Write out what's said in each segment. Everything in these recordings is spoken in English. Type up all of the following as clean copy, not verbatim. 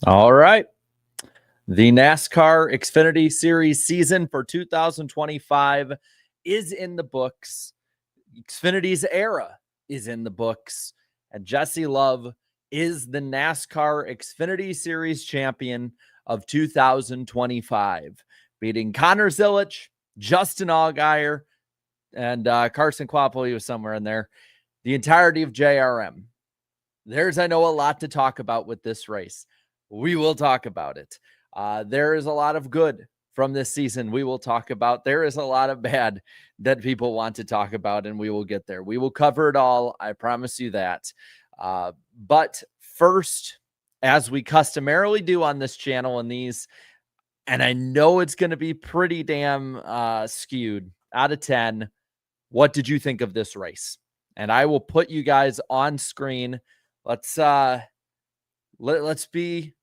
All right. The NASCAR Xfinity Series season for 2025 is in the books. Xfinity's era is in the books. And Jesse Love is the NASCAR Xfinity Series champion of 2025, beating Connor Zilisch, Justin Allgaier, and Carson Kvapil. He was somewhere in there. The entirety of JRM. I know, a lot to talk about with this race. We will talk about it. There is a lot of good from this season we will talk about. There is a lot of bad that people want to talk about, and we will get there. We will cover it all. I promise you that. But first, as we customarily do on this channel and these, and I know it's going to be pretty damn skewed, out of 10, what did you think of this race? And I will put you guys on screen. Let's be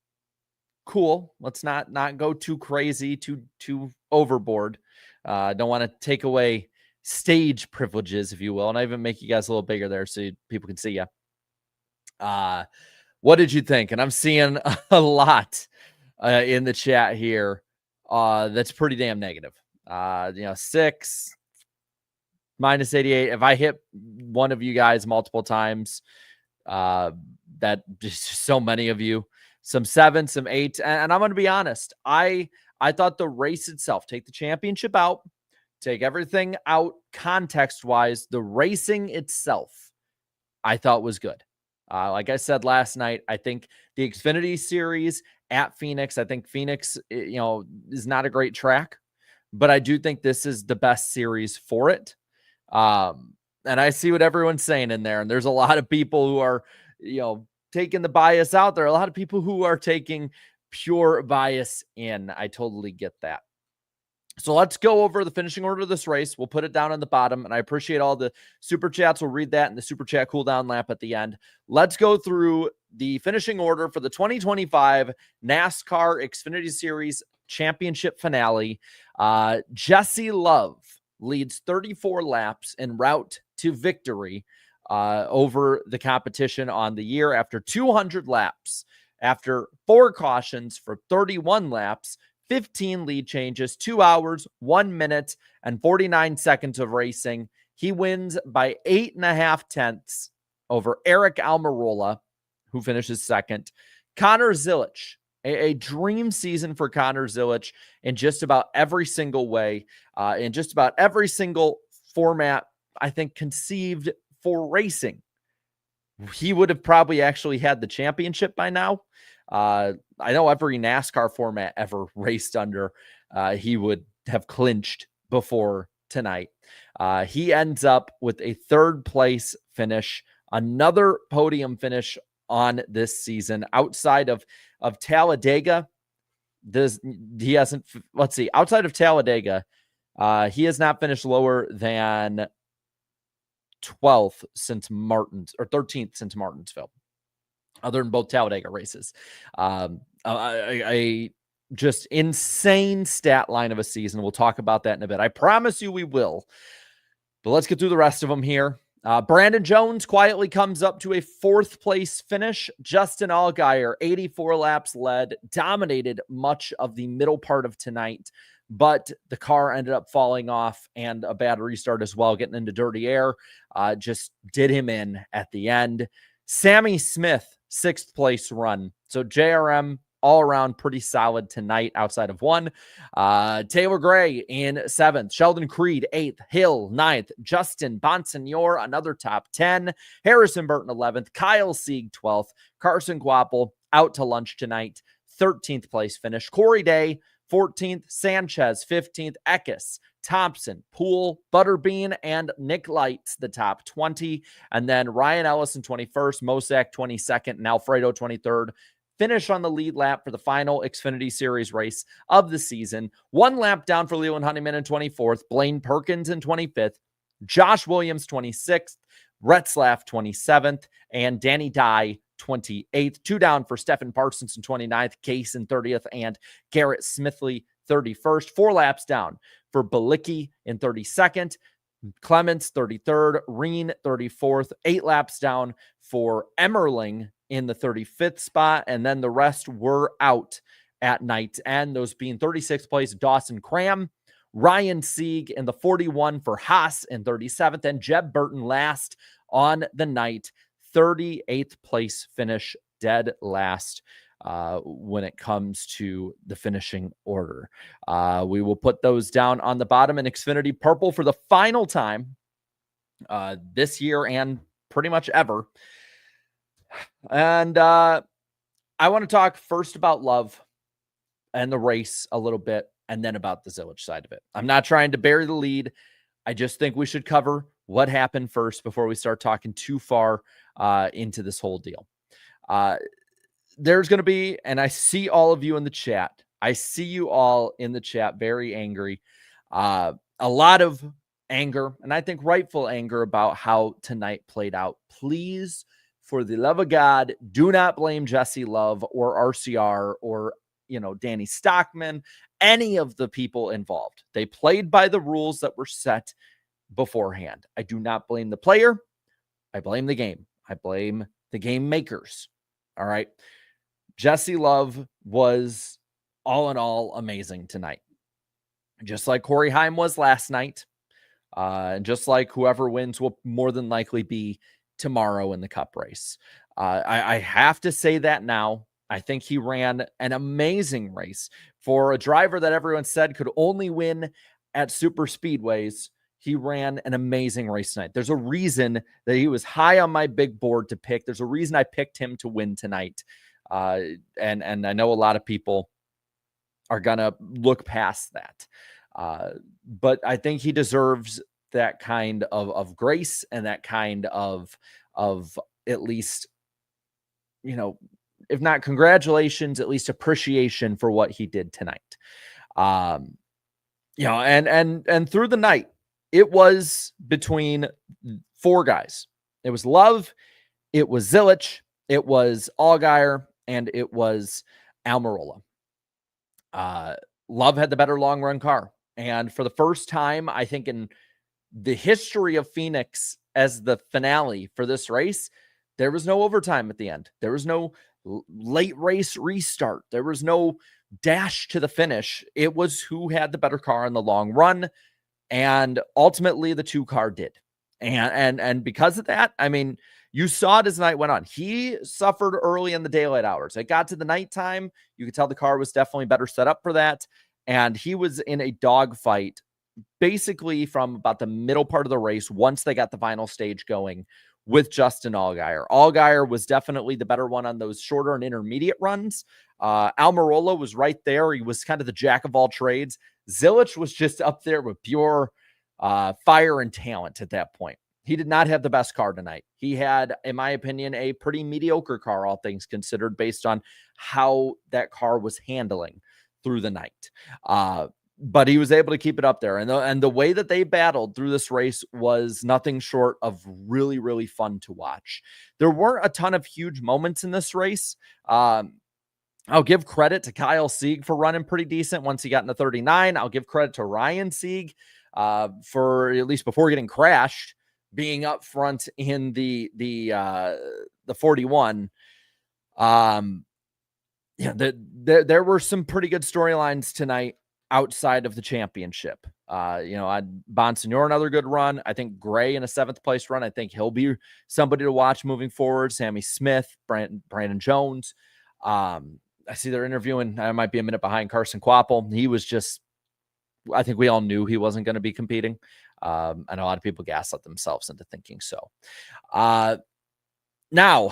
cool. Let's not go too crazy, too overboard. Don't want to take away stage privileges, if you will. And I even make you guys a little bigger there so people can see you. What did you think? And I'm seeing a lot in the chat here that's pretty damn negative. 6 minus 88. If I hit one of you guys multiple times, that just so many of you, some 7, some 8, and I'm going to be honest. I thought the race itself, take the championship out, take everything out context wise, the racing itself, I thought was good. Like I said last night, I think the Xfinity Series at Phoenix, I think Phoenix, is not a great track, but I do think this is the best series for it. And I see what everyone's saying in there. And there's a lot of people who are, taking the bias out there. A lot of people who are taking pure bias in. I totally get that. So let's go over the finishing order of this race. We'll put it down on the bottom, and I appreciate all the super chats. We'll read that in the super chat cooldown lap at the end. Let's go through the finishing order for the 2025 NASCAR Xfinity Series Championship finale. Jesse Love leads 34 laps en route to victory over the competition on the year after 200 laps, after 4 cautions for 31 laps, 15 lead changes, 2 hours, 1 minute, and 49 seconds of racing. He wins by 8.5 tenths over Eric Almirola, who finishes second. Connor Zilisch, a dream season for Connor Zilisch in just about every single way, in just about every single format, I think, conceived for racing. He would have probably actually had the championship by now. I know every NASCAR format ever raced under, he would have clinched before tonight. He ends up with a 3rd place finish, another podium finish on this season. Outside of Talladega, outside of Talladega, he has not finished lower than 12th since Martins, or 13th since Martinsville, other than both Talladega races. A just insane stat line of a season. We'll talk about that in a bit. I promise you we will. But let's get through the rest of them here. Brandon Jones quietly comes up to a 4th place finish. Justin Allgaier, 84 laps led, dominated much of the middle part of tonight, but the car ended up falling off, and a bad restart as well, getting into dirty air, just did him in at the end. Sammy Smith, 6th place run. So JRM all around pretty solid tonight outside of one. Taylor Gray in 7th. Sheldon Creed, 8th. Hill, 9th. Justin Bonsignor, another top 10. Harrison Burton, 11th. Kyle Sieg, 12th. Carson Kvapil out to lunch tonight. 13th place finish. Corey Day, 14th. Sanchez, 15th. Eckes, Thompson, Poole, Butterbean, and Nick Lights, the top 20. And then Ryan Ellison, 21st. Mosak, 22nd. And Alfredo, 23rd. Finish on the lead lap for the final Xfinity Series race of the season. 1 lap down for Leland Honeyman in 24th. Blaine Perkins in 25th. Josh Williams, 26th. Retzlaff, 27th. And Danny Dye, 28th. 2 down for Stephen Parsons in 29th. Case in 30th. And Garrett Smithley, 31st. 4 laps down for Balicki in 32nd. Clements 33rd, Reen 34th, 8 laps down for Emmerling in the 35th spot. And then the rest were out at night. And those being 36th place, Dawson Cram, Ryan Sieg in the 41 for Haas in 37th, and Jeb Burton last on the night, 38th place finish, dead last when it comes to the finishing order. We will put those down on the bottom in Xfinity purple for the final time this year and pretty much ever. And I want to talk first about Love and the race a little bit, and then about the Zilisch side of it. I'm not trying to bury the lead. I just think we should cover what happened first before we start talking too far into this whole deal. There's going to be, and I see all of you in the chat. I see you all in the chat very angry. A lot of anger, and I think rightful anger about how tonight played out. Please, for the love of God, do not blame Jesse Love or RCR or, Danny Stockman, any of the people involved. They played by the rules that were set beforehand. I do not blame the player. I blame the game. I blame the game makers. All right. Jesse Love was all in all amazing tonight. Just like Corey Heim was last night. And just like whoever wins will more than likely be tomorrow in the Cup race. I have to say that now. I think he ran an amazing race for a driver that everyone said could only win at super speedways. He ran an amazing race tonight. There's a reason that he was high on my big board to pick. There's a reason I picked him to win tonight. And I know a lot of people are going to look past that. But I think he deserves that kind of grace and that kind of at least, if not congratulations, at least appreciation for what he did tonight. And through the night, it was between 4 guys. It was Love, it was Zilisch, it was Allgaier, and it was Almirola. Love had the better long run car. And for the first time, I think in the history of Phoenix as the finale for this race, there was no overtime at the end. There was no late race restart. There was no dash to the finish. It was who had the better car in the long run. And ultimately the 2-car did. And because of that, I mean, you saw it as the night went on. He suffered early in the daylight hours. It got to the nighttime. You could tell the car was definitely better set up for that. And he was in a dogfight basically from about the middle part of the race once they got the final stage going with Justin Allgaier. Allgaier was definitely the better one on those shorter and intermediate runs. Almirola was right there. He was kind of the jack of all trades. Zilisch was just up there with pure fire and talent at that point. He did not have the best car tonight. He had, in my opinion, a pretty mediocre car, all things considered, based on how that car was handling through the night. But he was able to keep it up there. And the way that they battled through this race was nothing short of really, really fun to watch. There weren't a ton of huge moments in this race. I'll give credit to Kyle Sieg for running pretty decent once he got into 39. I'll give credit to Ryan Sieg for, at least before getting crashed, being up front in the 41. There were some pretty good storylines tonight outside of the championship. Bonsignor, another good run. I think Gray in a 7th place run. I think he'll be somebody to watch moving forward. Sammy Smith, Brandon Jones. I see they're interviewing. I might be a minute behind Carson Quapple. He was just, I think we all knew he wasn't going to be competing. And a lot of people gaslit themselves into thinking so. Now,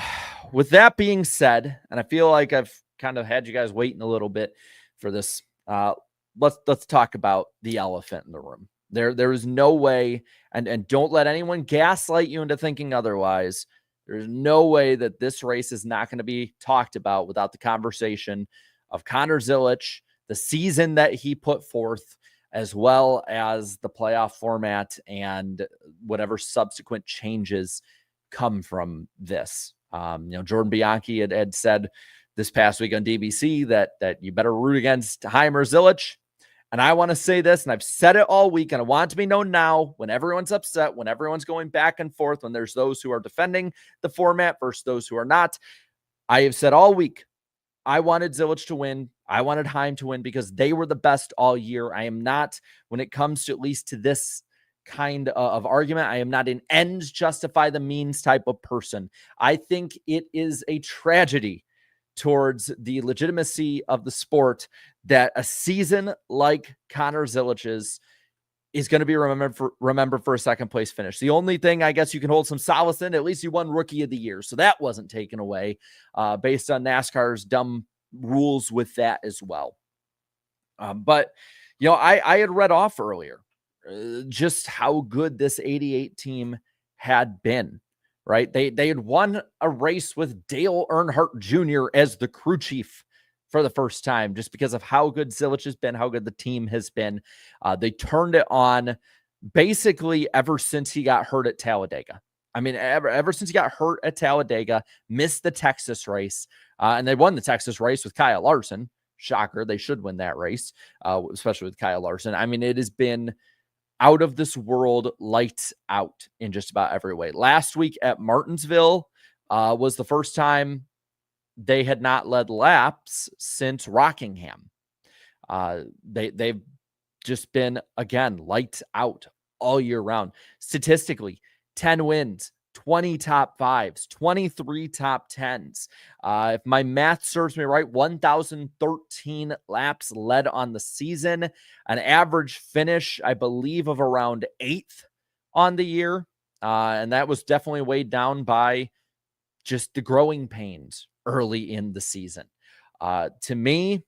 with that being said, and I feel like I've kind of had you guys waiting a little bit for this, let's talk about the elephant in the room. There is no way, and don't let anyone gaslight you into thinking otherwise. There's no way that this race is not going to be talked about without the conversation of Connor Zilisch, the season that he put forth, as well as the playoff format and whatever subsequent changes come from this. Jordan Bianchi had said this past week on DBC that you better root against Heim or Zilisch. And I want to say this, and I've said it all week, and I want it to be known now when everyone's upset, when everyone's going back and forth, when there's those who are defending the format versus those who are not. I have said all week, I wanted Zilisch to win. I wanted Heim to win because they were the best all year. I am not, when it comes to at least to this kind of argument, I am not an ends justify the means type of person. I think it is a tragedy towards the legitimacy of the sport that a season like Connor Zilich's is going to be remembered for a second place finish. The only thing I guess you can hold some solace in, at least you won Rookie of the Year. So that wasn't taken away based on NASCAR's dumb rules with that as well. But, I had read off earlier just how good this 88 team had been, right? They had won a race with Dale Earnhardt Jr. as the crew chief for the first time, just because of how good Zilisch has been, how good the team has been. They turned it on basically ever since he got hurt at Talladega. I mean, ever since he got hurt at Talladega, missed the Texas race, and they won the Texas race with Kyle Larson. Shocker, they should win that race, especially with Kyle Larson. I mean, it has been out of this world, lights out in just about every way. Last week at Martinsville was the first time they had not led laps since Rockingham. They've just been, again, lights out all year round. Statistically, 10 wins, 20 top fives, 23 top tens. If my math serves me right, 1,013 laps led on the season, an average finish, I believe, of around 8th on the year. And that was definitely weighed down by just the growing pains early in the season. To me,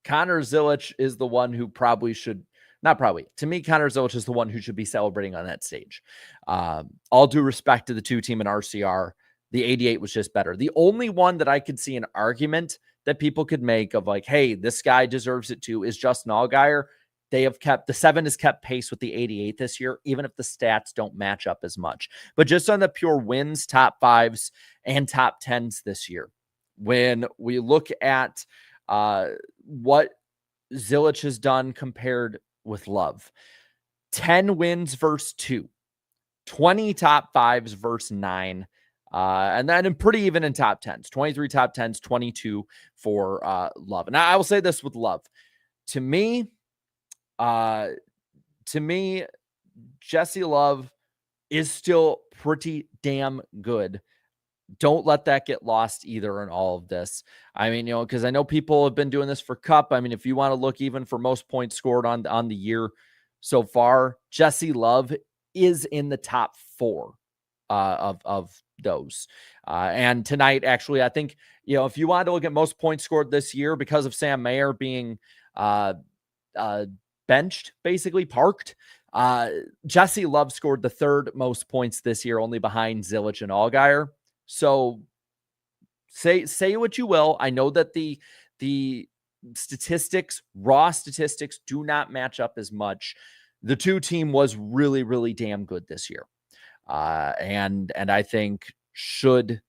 Connor Zilisch is the one who probably should, not probably, to me, Connor Zilisch is the one who should be celebrating on that stage. All due respect to the two team in RCR, the 88 was just better. The only one that I could see an argument that people could make of like, hey, this guy deserves it too, is Justin Allgaier. The 7 has kept pace with the 88 this year, even if the stats don't match up as much. But just on the pure wins, top fives, and top tens this year, when we look at what Zilisch has done compared with Love, 10 wins versus 2, 20 top fives versus 9, and then pretty even in top tens, 23 top tens, 22 for Love. And I will say this with Love. To me, Jesse Love is still pretty damn good. Don't let that get lost either in all of this. I mean, because I know people have been doing this for Cup. I mean, if you want to look even for most points scored on the year so far, Jesse Love is in the top 4 of those. And tonight, actually, I think, if you want to look at most points scored this year because of Sam Mayer being benched, basically parked, Jesse Love scored the 3rd most points this year, only behind Zilisch and Allgaier. So say what you will. I know that the statistics, raw statistics, do not match up as much. The two team was really, really damn good this year. And I think should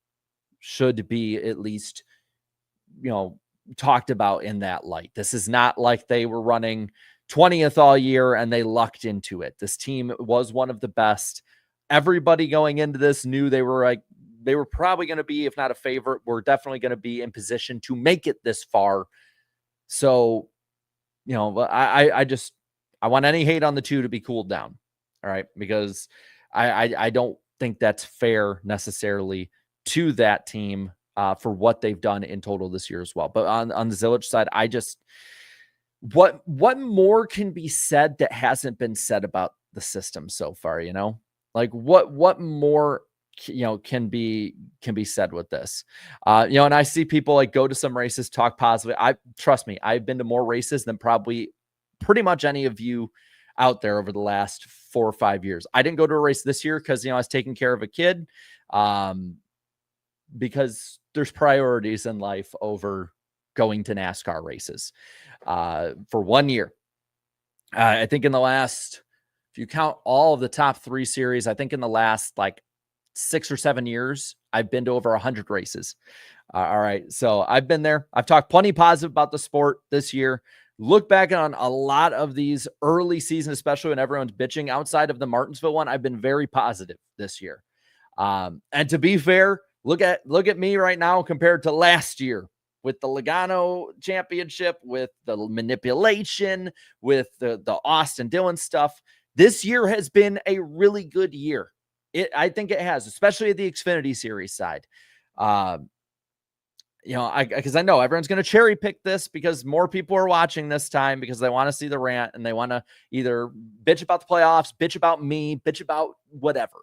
be at least, talked about in that light. This is not like they were running 20th all year and they lucked into it. This team was one of the best. Everybody going into this knew they were probably going to be, if not a favorite, we're definitely going to be in position to make it this far. So, I want any hate on the two to be cooled down. All right. Because I don't think that's fair necessarily to that team for what they've done in total this year as well. But on the Zilisch side, what more can be said that hasn't been said about the system so far? Like what more can be said with this? And I see people like go to some races, talk positively. Trust me, I've been to more races than probably pretty much any of you out there over the last 4 or 5 years. I didn't go to a race this year because I was taking care of a kid, because there's priorities in life over going to NASCAR races for 1 year. I think in the last, if you count all of the top 3 series, I think in the last like 6 or 7 years, I've been to over 100 races. All right. So I've been there. I've talked plenty positive about the sport this year. look back on a lot of these early season, especially when everyone's bitching outside of the Martinsville one, I've been very positive this year. And to be fair, look at me right now compared to last year with the Logano championship, with the manipulation, with the Austin Dillon stuff. This year has been a really good year. I think it has, especially at the Xfinity series side. Because I know everyone's going to cherry pick this because more people are watching this time because they want to see the rant and they want to either bitch about the playoffs, bitch about me, bitch about whatever.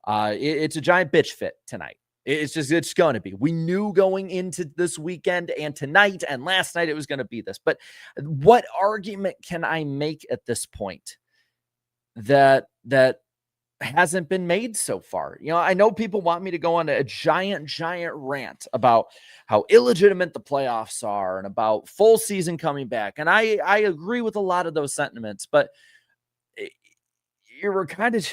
It's a giant bitch fit tonight. It's going to be. We knew going into this weekend and tonight and last night it was going to be this. But what argument can I make at this point that hasn't been made so far? I know people want me to go on a giant rant about how illegitimate the playoffs are and about full season coming back. And I agree with a lot of those sentiments, but we're kind of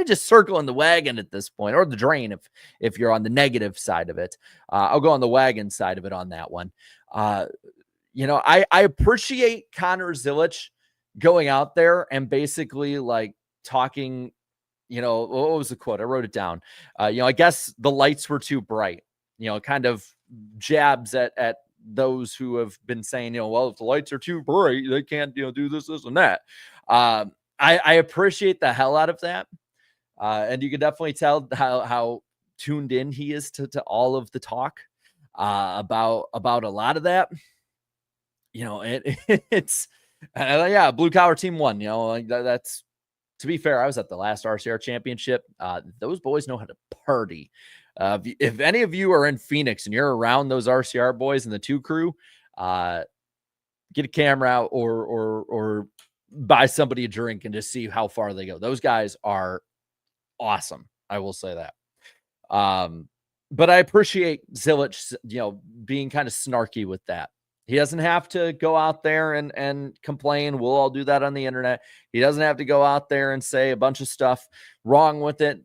just circling the wagon at this point, or the drain if you're on the negative side of it. I'll go on the wagon side of it on that one. I appreciate Connor Zilisch going out there and basically like talking, what was the quote? I wrote it down. I guess the lights were too bright, kind of jabs at those who have been saying, well, if the lights are too bright, they can't, do this and that. I appreciate the hell out of that. And you can definitely tell how tuned in he is to all of the talk about a lot of that. It's blue collar team won, that's, to be fair, I was at the last RCR championship. Those boys know how to party. If any of you are in Phoenix and you're around those RCR boys and the 2 crew, get a camera out or buy somebody a drink and just see how far they go. Those guys are awesome. I will say that. But I appreciate Zilisch, being kind of snarky with that. He doesn't have to go out there and complain. We'll all do that on the internet. He doesn't have to go out there and say a bunch of stuff wrong with it.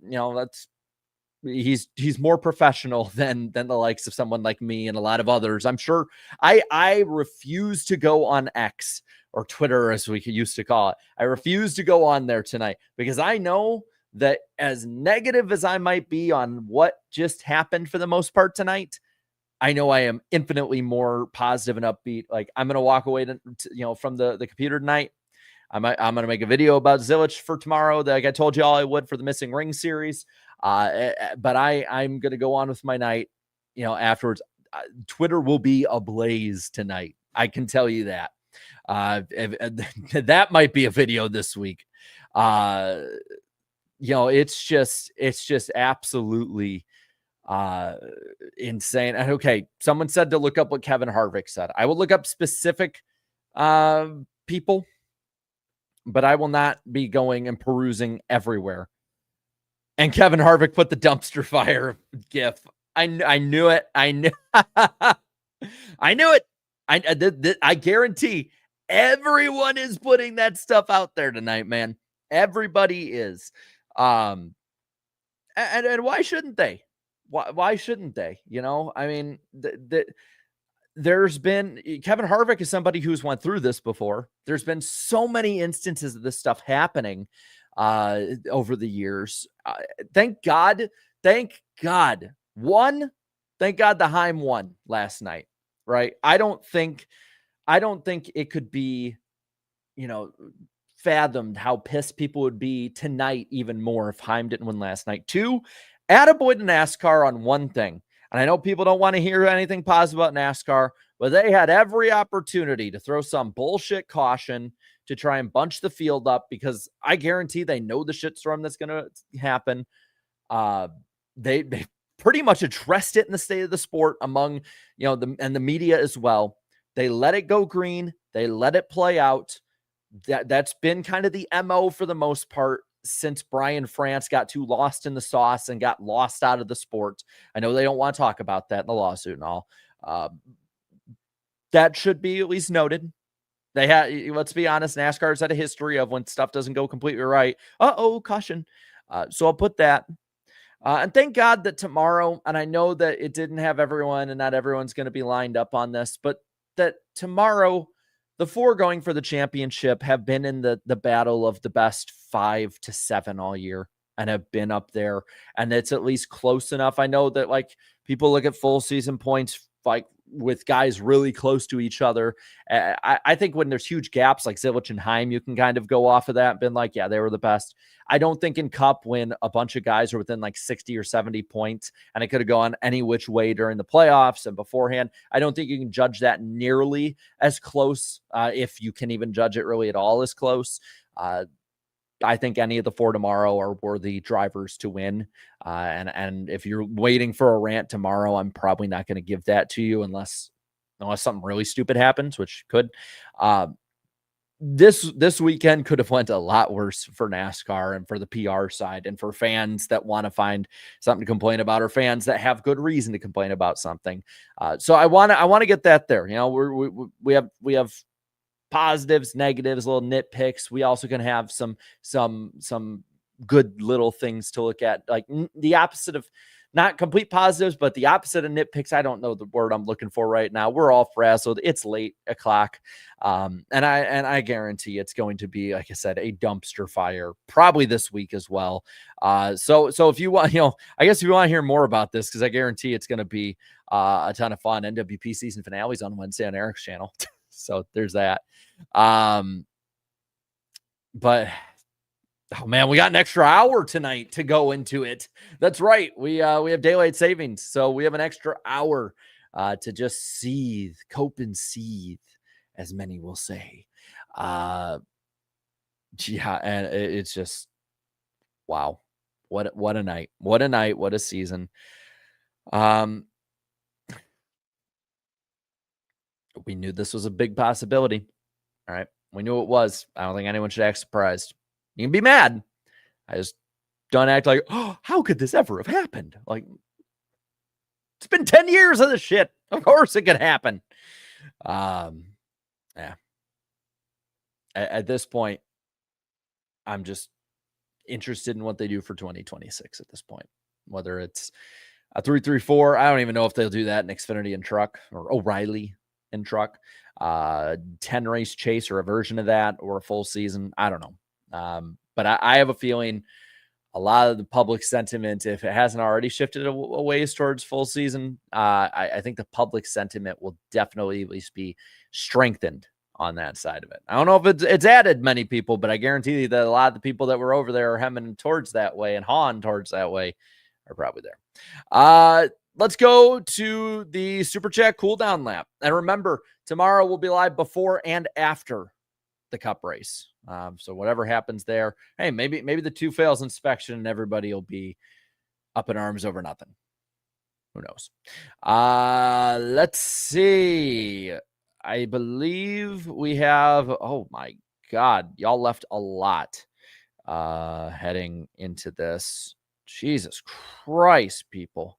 He's more professional than the likes of someone like me and a lot of others. I'm sure I refuse to go on X or Twitter, as we used to call it. I refuse to go on there tonight because I know that as negative as I might be on what just happened for the most part tonight, I know I am infinitely more positive and upbeat. Like, I'm going to walk away from the computer tonight. I'm going to make a video about Zilisch for tomorrow, like I told you all I would for the Missing Ring series. But I'm going to go on with my night, afterwards. Twitter will be ablaze tonight. I can tell you that. That might be a video this week. It's just absolutely insane. And okay, someone said to look up what Kevin Harvick said. I will look up specific people, but I will not be going and perusing everywhere. And Kevin Harvick put the dumpster fire gif. I knew it. I knew it. I guarantee everyone is putting that stuff out there tonight, man. Everybody is. And why shouldn't they? Why shouldn't they? I mean, there's been Kevin Harvick is somebody who's went through this before. There's been so many instances of this stuff happening over the years. Thank God. Thank God the Heim won last night. Right. I don't think it could be, fathomed how pissed people would be tonight even more if Heim didn't win last night. 2, attaboy to NASCAR on one thing. And I know people don't want to hear anything positive about NASCAR, but they had every opportunity to throw some bullshit caution to try and bunch the field up because I guarantee they know the shitstorm that's going to happen. They pretty much addressed it in the state of the sport among, and the media as well. They let it go green. They let it play out. That's been kind of the MO for the most part since Brian France got too lost in the sauce and got lost out of the sport. I know they don't want to talk about that in the lawsuit and all. That should be at least noted. They had, let's be honest, NASCAR's had a history of when stuff doesn't go completely right. Caution. So I'll put that. And thank God that tomorrow, and I know that it didn't have everyone and not everyone's going to be lined up on this, but that tomorrow the 4 going for the championship have been in the battle of the best 5 to 7 all year and have been up there. And it's at least close enough. I know that like people look at full season points, like with guys really close to each other. I think when there's huge gaps like Zilisch and Heim, you can kind of go off of that and been like, yeah, they were the best. I don't think in Cup when a bunch of guys are within like 60 or 70 points and it could have gone any which way during the playoffs and beforehand, I don't think you can judge that nearly as close, if you can even judge it really at all as close. I think any of the 4 tomorrow are worthy drivers to win. And if you're waiting for a rant tomorrow, I'm probably not going to give that to you unless something really stupid happens, which could. This weekend could have went a lot worse for NASCAR and for the PR side and for fans that want to find something to complain about or fans that have good reason to complain about something. So I want to get that there. You know, we have positives, negatives, little nitpicks. We also can have some good little things to look at, like the opposite of not complete positives, but the opposite of nitpicks. I don't know the word I'm looking for right now. We're all frazzled. It's late o'clock. And I guarantee it's going to be, like I said, a dumpster fire probably this week as well. So if you want, I guess if you want to hear more about this, because I guarantee it's going to be a ton of fun. NWP season finales on Wednesday on Eric's channel. So there's that. But oh man, we got an extra hour tonight to go into it. That's right. We have daylight savings, so we have an extra hour to just cope and seethe, as many will say. Yeah, and it's just wow. What a night. What a night. What a season. We knew this was a big possibility. All right. We knew it was. I don't think anyone should act surprised. You can be mad. I just don't act like, oh, how could this ever have happened? Like, it's been 10 years of this shit. Of course it could happen. Yeah. At this point, I'm just interested in what they do for 2026 at this point. Whether it's a 3-3-4, I don't even know if they'll do that in Xfinity and truck or O'Reilly in truck, 10 race chase or a version of that or a full season. I don't know. But I have a feeling a lot of the public sentiment, if it hasn't already shifted a ways towards full season, I think the public sentiment will definitely at least be strengthened on that side of it. I don't know if it's added many people, but I guarantee you that a lot of the people that were over there are hemming towards that way and hawing towards that way are probably there. Let's go to the Super Chat cooldown lap. And remember, tomorrow we'll be live before and after the Cup race. So whatever happens there, hey, maybe the 2 fails inspection and everybody will be up in arms over nothing. Who knows? Let's see. I believe we have, oh my God, y'all left a lot heading into this. Jesus Christ, people.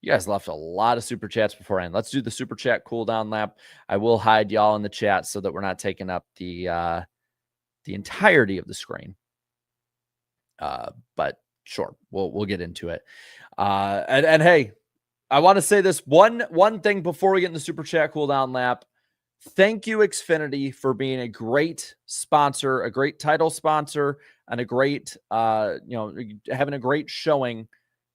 You guys left a lot of super chats beforehand. Let's do the super chat cooldown lap. I will hide y'all in the chat so that we're not taking up the entirety of the screen. But sure, we'll get into it. And hey, I want to say this one thing before we get in the super chat cooldown lap. Thank you, Xfinity, for being a great sponsor, a great title sponsor, and a great having a great showing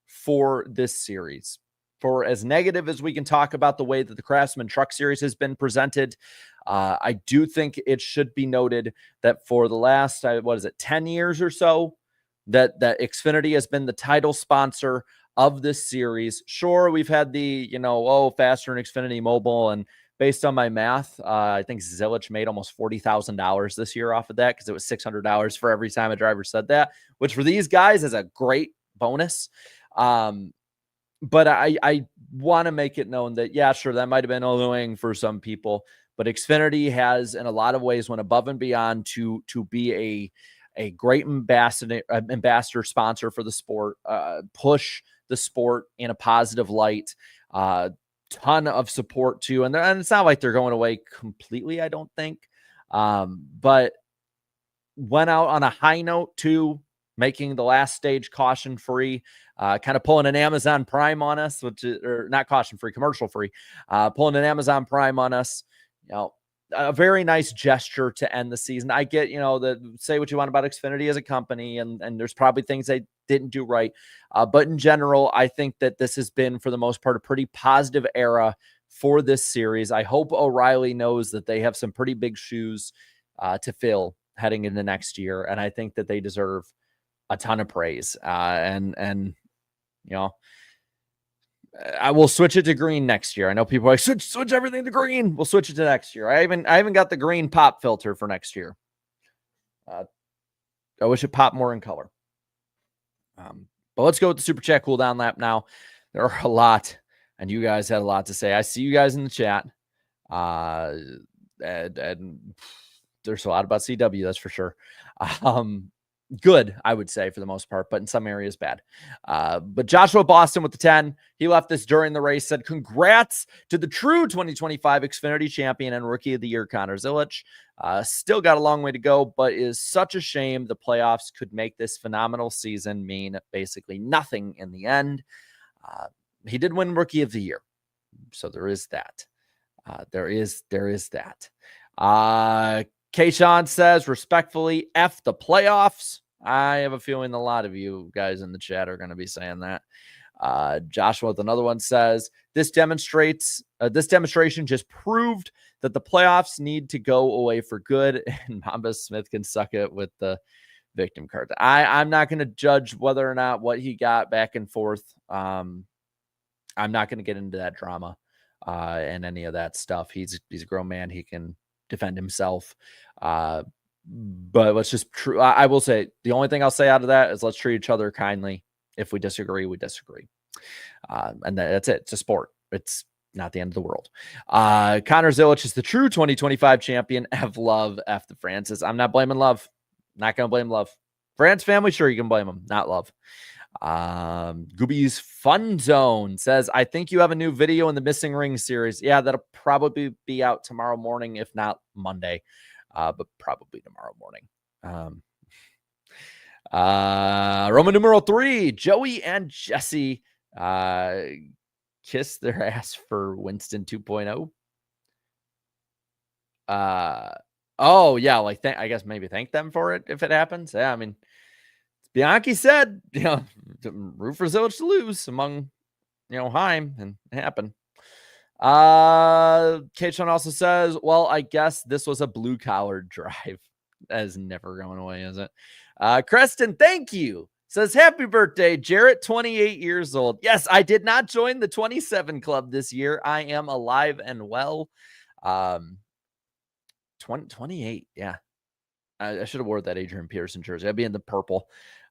for this series. For as negative as we can talk about the way that the Craftsman Truck Series has been presented, I do think it should be noted that for the last, 10 years or so, that Xfinity has been the title sponsor of this series. Sure, we've had the, faster and Xfinity Mobile, and based on my math, I think Zilisch made almost $40,000 this year off of that because it was $600 for every time a driver said that, which for these guys is a great bonus. But I want to make it known that, yeah, sure, that might have been annoying for some people, but Xfinity has, in a lot of ways, went above and beyond to be a great ambassador sponsor for the sport, push the sport in a positive light, ton of support too. And it's not like they're going away completely, I don't think, but went out on a high note too, making the last stage caution free, kind of pulling an Amazon Prime on us, or not caution free, commercial free, pulling an Amazon Prime on us. a very nice gesture to end the season. I get, say what you want about Xfinity as a company, and there's probably things they didn't do right. But in general, I think that this has been, for the most part, a pretty positive era for this series. I hope O'Reilly knows that they have some pretty big shoes to fill heading into next year. And I think that they deserve a ton of praise. And I will switch it to green next year. I know people are like, switch everything to green. We'll switch it to next year. I even got the green pop filter for next year. I wish it popped more in color. But let's go with the Super Chat cooldown lap now. There are a lot, and you guys had a lot to say. I see you guys in the chat. And there's a lot about CW, that's for sure. Good, I would say, for the most part, but in some areas bad. But Joshua Boston with the 10, he left this during the race, said, congrats to the true 2025 Xfinity champion and rookie of the year, Connor Zilisch. Still got a long way to go, but it is such a shame the playoffs could make this phenomenal season mean basically nothing in the end. He did win rookie of the year, so there is that. There is that. Kayshawn says, respectfully, F the playoffs. I have a feeling a lot of you guys in the chat are going to be saying that. Joshua with another one says, this demonstration just proved that the playoffs need to go away for good, and Mamba Smith can suck it with the victim card. I'm not going to judge whether or not what he got back and forth. I'm not going to get into that drama and any of that stuff. He's a grown man. He can defend himself. But let's just I will say the only thing I'll say out of that is let's treat each other kindly. If we disagree, we disagree. And that's it. It's a sport. It's not the end of the world. Connor Zilisch is the true 2025 champion. F Love, F the Francis. I'm not blaming Love. Not going to blame Love. France family, sure, you can blame him. Not Love. Gooby's Fun Zone says, I think you have a new video in the Missing Ring series. Yeah, that'll probably be out tomorrow morning, if not Monday, but probably tomorrow morning. Roman numeral 3, Joey and Jesse kiss their ass for Winston 2.0. Oh yeah, like I guess maybe thank them for it if it happens. Yeah, I mean, Bianchi said, root for Zilisch to lose among, Heim, and it happened. K-Chun also says, well, I guess this was a blue collar drive. That is never going away, is it? Creston, thank you. Says, happy birthday, Jarrett, 28 years old. Yes, I did not join the 27 club this year. I am alive and well. 28, yeah. I should have wore that Adrian Pearson jersey. I'd be in the purple.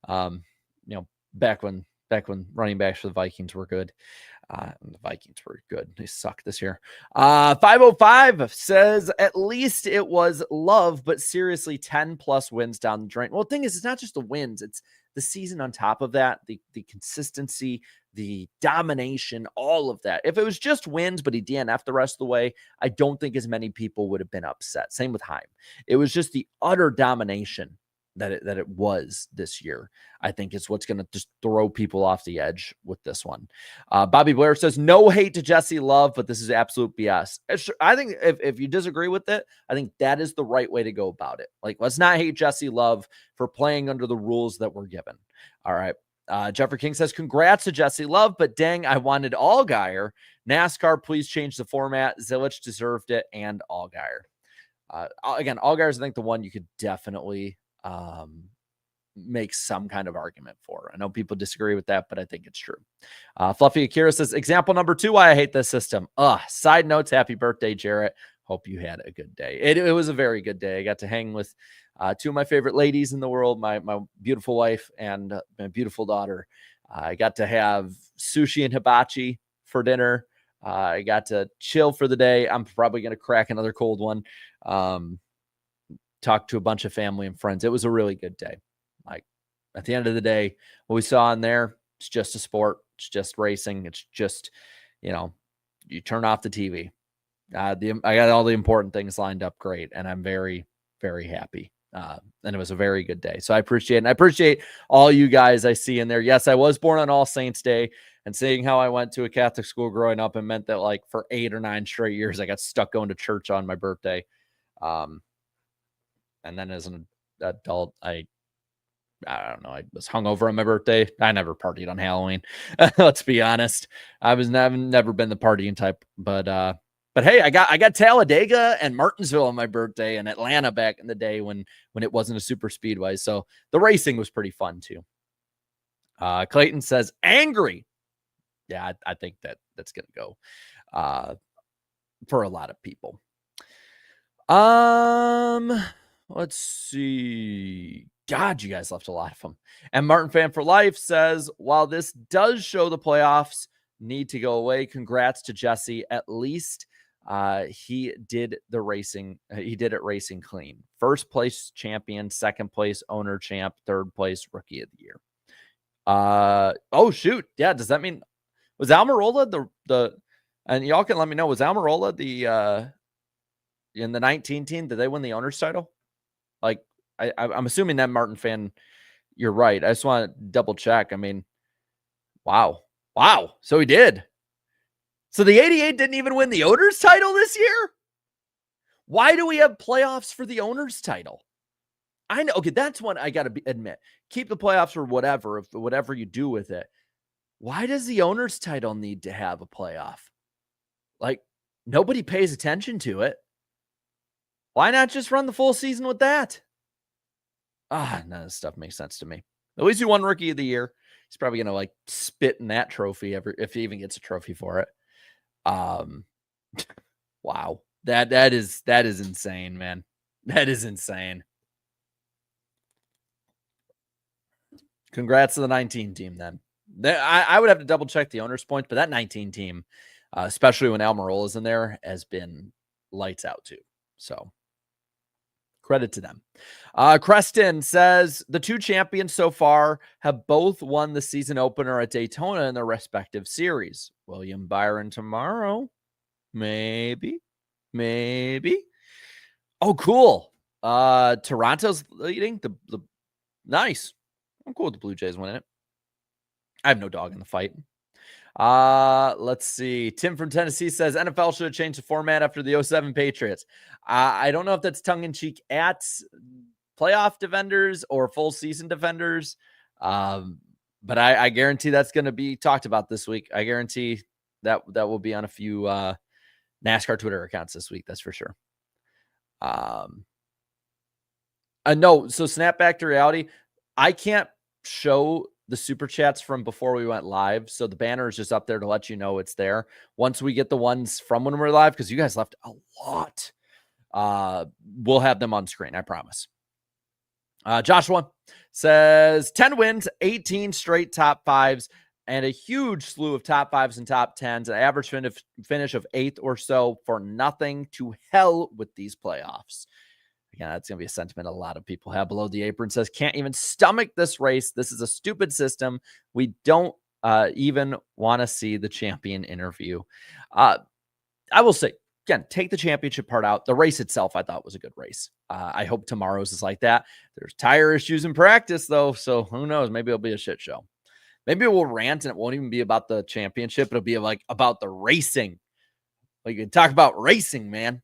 Back when running backs for the Vikings were good. The Vikings were good. They suck this year. 505 says, at least it was love, but seriously, 10 plus wins down the drain. Well, the thing is, it's not just the wins, it's the season on top of that, the consistency, the domination, all of that. If it was just wins, but he DNF'd the rest of the way, I don't think as many people would have been upset. Same with Heim. It was just the utter domination that it was this year, I think is what's going to just throw people off the edge with this one. Bobby Blair says, no hate to Jesse Love, but this is absolute BS. I think if you disagree with it, I think that is the right way to go about it. Like, let's not hate Jesse Love for playing under the rules that were given. All right. Jeffrey King says, congrats to Jesse Love, but dang, I wanted Allgaier. NASCAR, please change the format. Zilisch deserved it, and Allgaier. Again, Allgaier is, I think, the one you could definitely make some kind of argument for. I know people disagree with that, but I think it's true. Fluffy Akira says, example number 2, why I hate this system. Side notes, happy birthday, Jarrett. Hope you had a good day. It was a very good day. I got to hang with 2 of my favorite ladies in the world, my beautiful wife and my beautiful daughter. I got to have sushi and hibachi for dinner. I got to chill for the day. I'm probably going to crack another cold one. Talk to a bunch of family and friends. It was a really good day. Like, at the end of the day, what we saw in there, it's just a sport. It's just racing. It's just, you turn off the TV. I got all the important things lined up great, and I'm very, very happy. And it was a very good day. So I appreciate it. And I appreciate all you guys I see in there. Yes, I was born on All Saints Day, and seeing how I went to a Catholic school growing up and meant that, like, for 8 or 9 straight years, I got stuck going to church on my birthday. And then as an adult, I don't know. I was hungover on my birthday. I never partied on Halloween. Let's be honest. I've never been the partying type, but hey, I got Talladega and Martinsville on my birthday and Atlanta back in the day when it wasn't a super speedway. So the racing was pretty fun too. Clayton says angry. Yeah, I think that's going to go for a lot of people. Let's see. God, you guys left a lot of them. And Martin Fan for Life says, while this does show the playoffs need to go away, congrats to Jesse. At least he did the racing. He did it racing clean. First place champion, second place owner champ, third place rookie of the year. Oh shoot. Yeah. Does that mean was Almirola the and y'all can let me know, was Almirola the in the 19 team, did they win the owner's title? Like I'm assuming that Martin Fan, you're right. I just want to double check. I mean, wow. So he did. So the 88 didn't even win the owner's title this year. Why do we have playoffs for the owner's title? I know. Okay. That's one I got to admit, keep the playoffs or whatever you do with it. Why does the owner's title need to have a playoff? Like nobody pays attention to it. Why not just run the full season with that? None of this stuff makes sense to me. At least he won rookie of the year. He's probably going to spit in that trophy if he even gets a trophy for it. Wow. That is insane, man. That is insane. Congrats to the 19 team then. I would have to double check the owner's points, but that 19 team, especially when Almirola is in there, has been lights out too. So credit to them. Creston says the two champions so far have both won the season opener at Daytona in their respective series. William Byron tomorrow. Maybe. Oh, cool. Toronto's leading. The nice. I'm cool with the Blue Jays winning it. I have no dog in the fight. Let's see. Tim from Tennessee says NFL should have changed the format after the 07 Patriots. I don't know if that's tongue in cheek at playoff defenders or full season defenders. But I guarantee that's going to be talked about this week. I guarantee that will be on a few NASCAR Twitter accounts this week. That's for sure. No. So snap back to reality. I can't show the super chats from before we went live. So the banner is just up there to let you know it's there. Once we get the ones from when we're live, because you guys left a lot, we'll have them on screen. I promise. Joshua says 10 wins, 18 straight top fives, and a huge slew of top fives and top tens, an average finish of 8th or so for nothing. To hell with these playoffs. Yeah, that's going to be a sentiment a lot of people have. Below the apron says, can't even stomach this race. This is a stupid system. We don't even want to see the champion interview. I will say, again, take the championship part out. The race itself, I thought was a good race. I hope tomorrow's is like that. There's tire issues in practice, though, so who knows? Maybe it'll be a shit show. Maybe we'll rant and it won't even be about the championship. It'll be about the racing. You can talk about racing, man.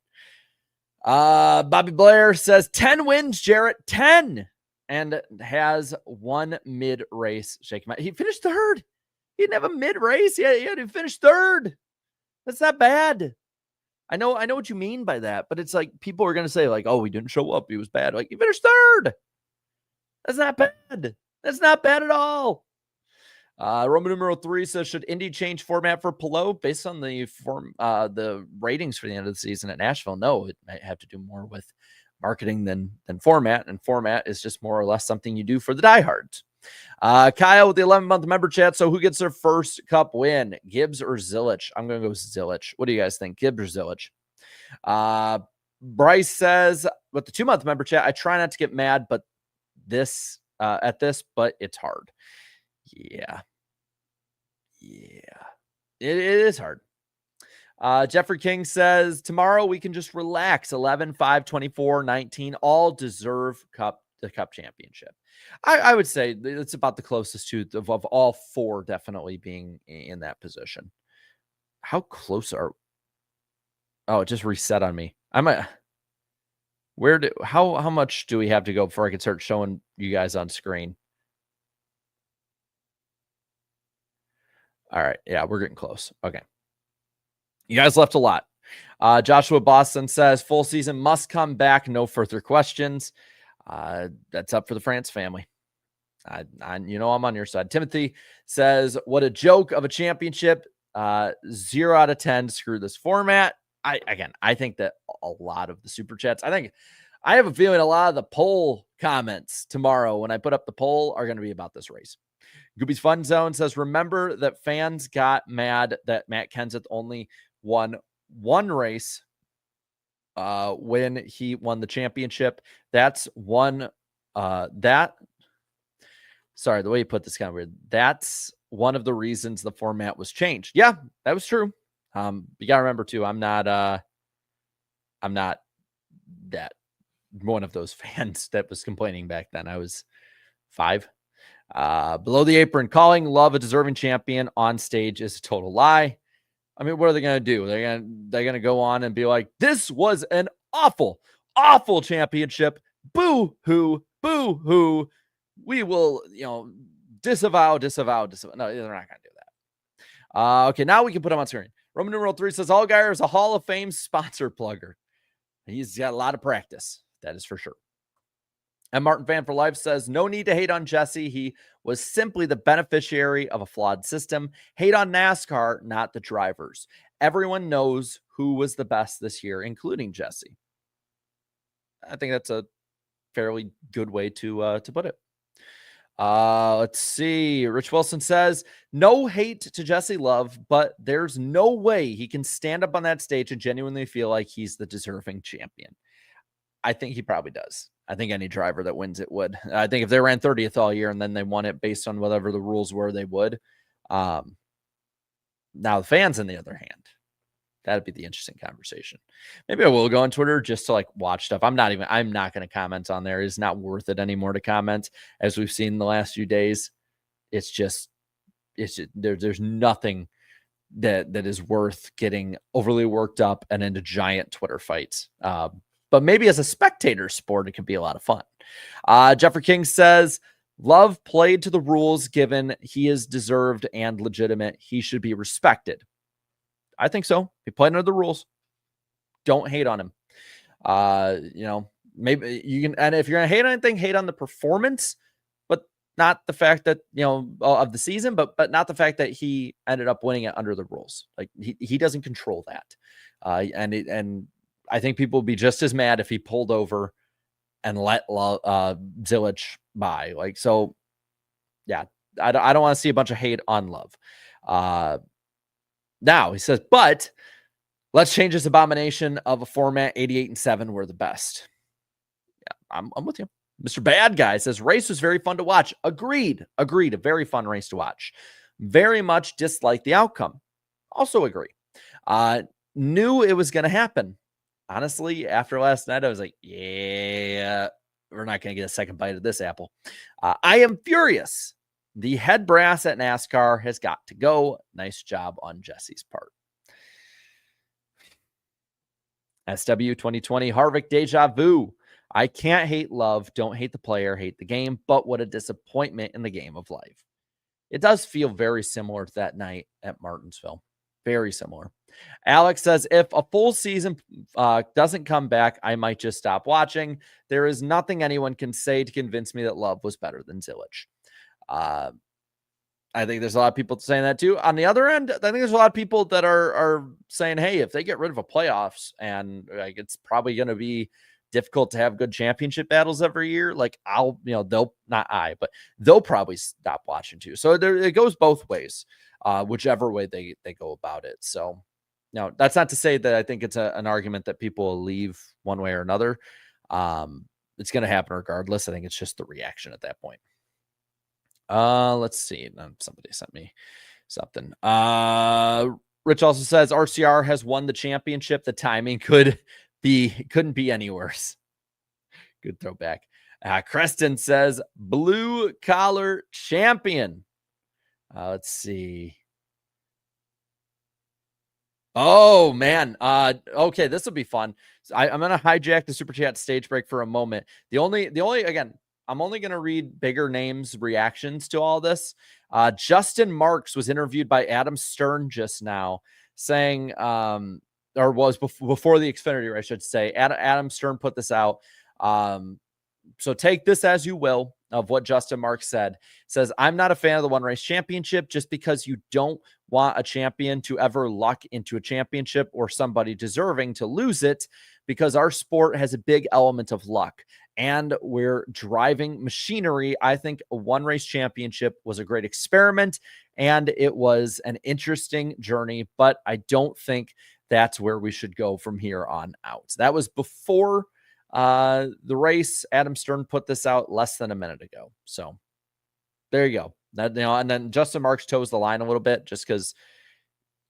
Bobby Blair says 10 wins, Jarrett, 10, and has one mid-race shake him out. He finished third. He didn't have a mid-race. He had to finish third. That's not bad. I know what you mean by that, but it's like people are going to say oh, he didn't show up. He was bad. He finished third. That's not bad. That's not bad at all. Roman numeral 3 says, should Indy change format for Pelot based on the ratings for the end of the season at Nashville? No, it might have to do more with marketing than format, and format is just more or less something you do for the diehards. Kyle with the 11-month member chat. So who gets their first cup win, Gibbs or Zilisch? I'm going to go Zilisch. What do you guys think, Gibbs or Zilisch? Bryce says with the 2-month member chat, I try not to get mad, but but it's hard. Yeah. It is hard. Jeffrey King says tomorrow we can just relax. 11, 5, 24, 19 all deserve the cup championship. I would say it's about the closest to of all 4 definitely being in that position. How close are? Oh, it just reset on me. How much do we have to go before I can start showing you guys on screen? All right. Yeah, we're getting close. Okay. You guys left a lot. Joshua Boston says full season must come back. No further questions. That's up for the France family. I'm on your side. Timothy says, what a joke of a championship. 0 out of 10. Screw this format. I think that a lot of the super chats, I have a feeling a lot of the poll comments tomorrow when I put up the poll are going to be about this race. Goopy's Fun Zone says, remember that fans got mad that Matt Kenseth only won one race when he won the championship. That's one sorry, the way you put this kind of weird. That's one of the reasons the format was changed. Yeah, that was true. You gotta remember too, I'm not that one of those fans that was complaining back then. I was 5. Below the apron, calling Love a deserving champion on stage is a total lie. I mean, what are they going to do? They're going to go on and be like, this was an awful, awful championship. Boo hoo, boo hoo. We will, disavow. No, they're not going to do that. Okay, now we can put him on screen. Roman numeral 3 says, Allgaier is a Hall of Fame sponsor plugger. He's got a lot of practice. That is for sure. And Martin Fan for Life says, no need to hate on Jesse. He was simply the beneficiary of a flawed system. Hate on NASCAR, not the drivers. Everyone knows who was the best this year, including Jesse. I think that's a fairly good way to put it. Let's see. Rich Wilson says, no hate to Jesse Love, but there's no way he can stand up on that stage and genuinely feel like he's the deserving champion. I think he probably does. I think any driver that wins it would. I think if they ran 30th all year and then they won it based on whatever the rules were, they would. Now the fans, on the other hand, that'd be the interesting conversation. Maybe I will go on Twitter just to watch stuff. I'm not going to comment on there. It's not worth it anymore to comment, as we've seen the last few days. It's just there's nothing that is worth getting overly worked up and into giant Twitter fights. But maybe as a spectator sport, it could be a lot of fun. Jeffrey King says, Love played to the rules given he is deserved and legitimate. He should be respected. I think so. He played under the rules. Don't hate on him. Maybe you can, and if you're going to hate on anything, hate on the performance, but not the fact that, of the season, but not the fact that he ended up winning it under the rules. He doesn't control that. And I think people would be just as mad if he pulled over and let Zilisch by. Yeah, I don't want to see a bunch of hate on Love. Now he says, but let's change this abomination of a format. 88 and 7 were the best. Yeah, I'm with you. Mr. Bad Guy says, race was very fun to watch. Agreed. A very fun race to watch. Very much dislike the outcome. Also agree. Knew it was going to happen. Honestly, after last night, I was like, yeah, we're not going to get a second bite of this apple. I am furious. The head brass at NASCAR has got to go. Nice job on Jesse's part. SW 2020, Harvick Deja Vu. I can't hate Love. Don't hate the player. Hate the game. But what a disappointment in the game of life. It does feel very similar to that night at Martinsville. Very similar. Alex says, if a full season doesn't come back, I might just stop watching. There is nothing anyone can say to convince me that Love was better than Zilisch. I think there's a lot of people saying that too. On the other end, I think there's a lot of people that are saying, hey, if they get rid of a playoffs and it's probably going to be difficult to have good championship battles every year, they'll probably stop watching too. So it goes both ways, whichever way they go about it. So now that's not to say that I think it's an argument that people will leave one way or another. It's going to happen regardless. I think it's just the reaction at that point. Let's see. Somebody sent me something. Rich also says RCR has won the championship. The timing couldn't be any worse. Good throwback. Creston says blue collar champion. Let's see. Oh man. Okay, this will be fun. So I'm gonna hijack the super chat stage break for a moment. The only again, I'm only gonna read bigger names reactions to all this. Justin Marks was interviewed by Adam Stern just now, saying, or was before the Xfinity, I should say. Adam Stern put this out. So take this as you will of what Justin Marks said. Says, I'm not a fan of the one race championship just because you don't want a champion to ever luck into a championship or somebody deserving to lose it, because our sport has a big element of luck and we're driving machinery. I think a one race championship was a great experiment and it was an interesting journey, but I don't think that's where we should go from here on out. That was before the race. Adam Stern put this out less than a minute ago. So there you go. That, and then Justin Marks toes the line a little bit just because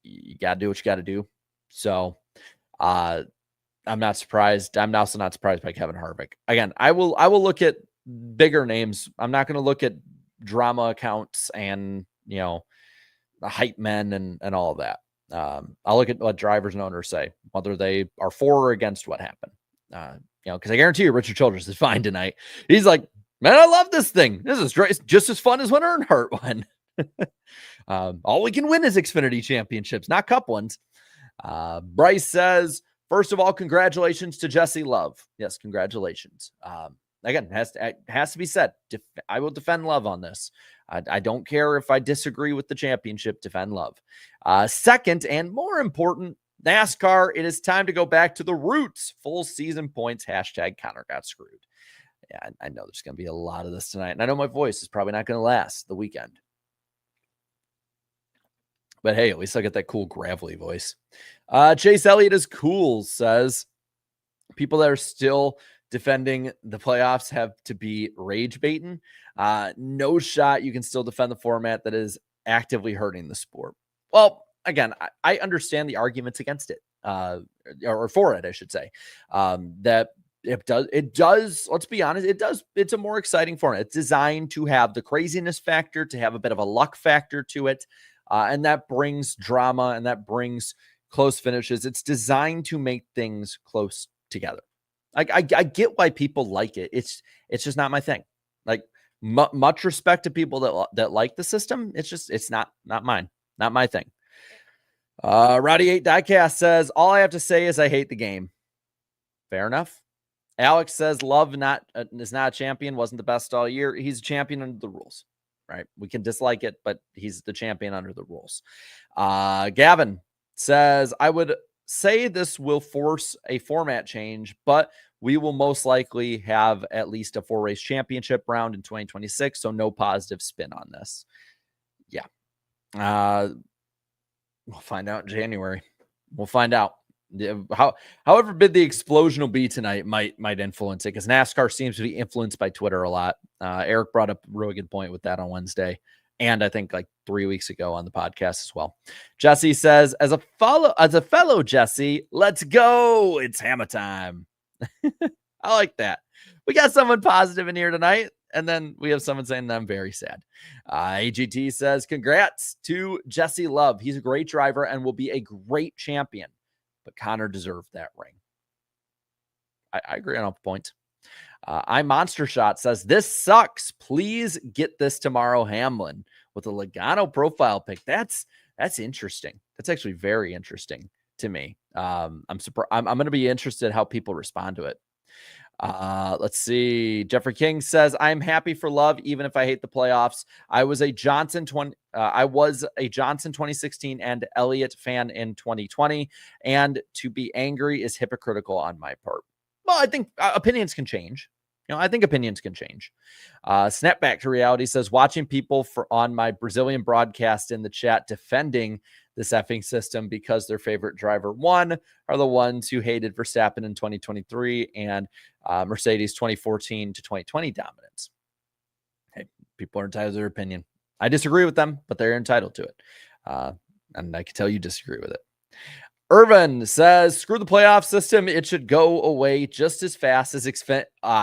you got to do what you got to do. So I'm not surprised. I'm also not surprised by Kevin Harvick. Again, I will look at bigger names. I'm not going to look at drama accounts and, the hype men and all of that. I'll look at what drivers and owners say, whether they are for or against what happened. Because I guarantee you Richard Childress is fine tonight. He's like, man, I love this thing. This is great. It's just as fun as when Earnhardt won. All we can win is Xfinity championships, not cup ones. Bryce says, first of all, congratulations to Jesse Love. Yes, congratulations. Again, has to be said. I will defend Love on this. I don't care if I disagree with the championship. Defend Love. Second, and more important, NASCAR, it is time to go back to the roots. Full season points. # Connor got screwed. Yeah, I know there's going to be a lot of this tonight. And I know my voice is probably not going to last the weekend. But hey, at least I get that cool gravelly voice. Chase Elliott is cool, says, people that are still defending the playoffs have to be rage baiting. No shot you can still defend the format that is actively hurting the sport. Well, again, I understand the arguments against it, or for it, I should say. That it does, let's be honest, it's a more exciting format. It's designed to have the craziness factor, to have a bit of a luck factor to it. And that brings drama and that brings close finishes. It's designed to make things close together. I get why people like it. It's just not my thing. Like much respect to people that like the system. It's not mine, not my thing. Rowdy 8 Diecast says, all I have to say is I hate the game. Fair enough. Alex says Love is not a champion, wasn't the best all year. He's a champion under the rules, right? We can dislike it, but he's the champion under the rules. Gavin says, I would say this will force a format change, but we will most likely have at least a 4-race championship round in 2026. So no positive spin on this. Yeah. We'll find out in January. We'll find out. However big the explosion will be tonight might influence it, because NASCAR seems to be influenced by Twitter a lot. Eric brought up a really good point with that on Wednesday, and I think like 3 weeks ago on the podcast as well. Jesse says, as a fellow Jesse, let's go. It's hammer time. I like that. We got someone positive in here tonight. And then we have someone saying that I'm very sad. AGT says, congrats to Jesse Love. He's a great driver and will be a great champion. But Connor deserved that ring. I agree on all points. Monster Shot says, this sucks. Please get this tomorrow, Hamlin, with a Logano profile pick. That's interesting. That's actually very interesting to me. I'm surprised. I'm going to be interested how people respond to it. Let's see. Jeffrey King says, I'm happy for Love, even if I hate the playoffs. I was a Johnson 2016 and Elliott fan in 2020, and to be angry is hypocritical on my part. Well, I think opinions can change. I think opinions can change. Snapback to Reality says, watching people on my Brazilian broadcast in the chat defending this effing system because their favorite driver won are the ones who hated Verstappen in 2023 and Mercedes 2014 to 2020 dominance. Hey, people are entitled to their opinion. I disagree with them, but they're entitled to it. And I can tell you disagree with it. Irvin says, screw the playoff system. It should go away just as fast as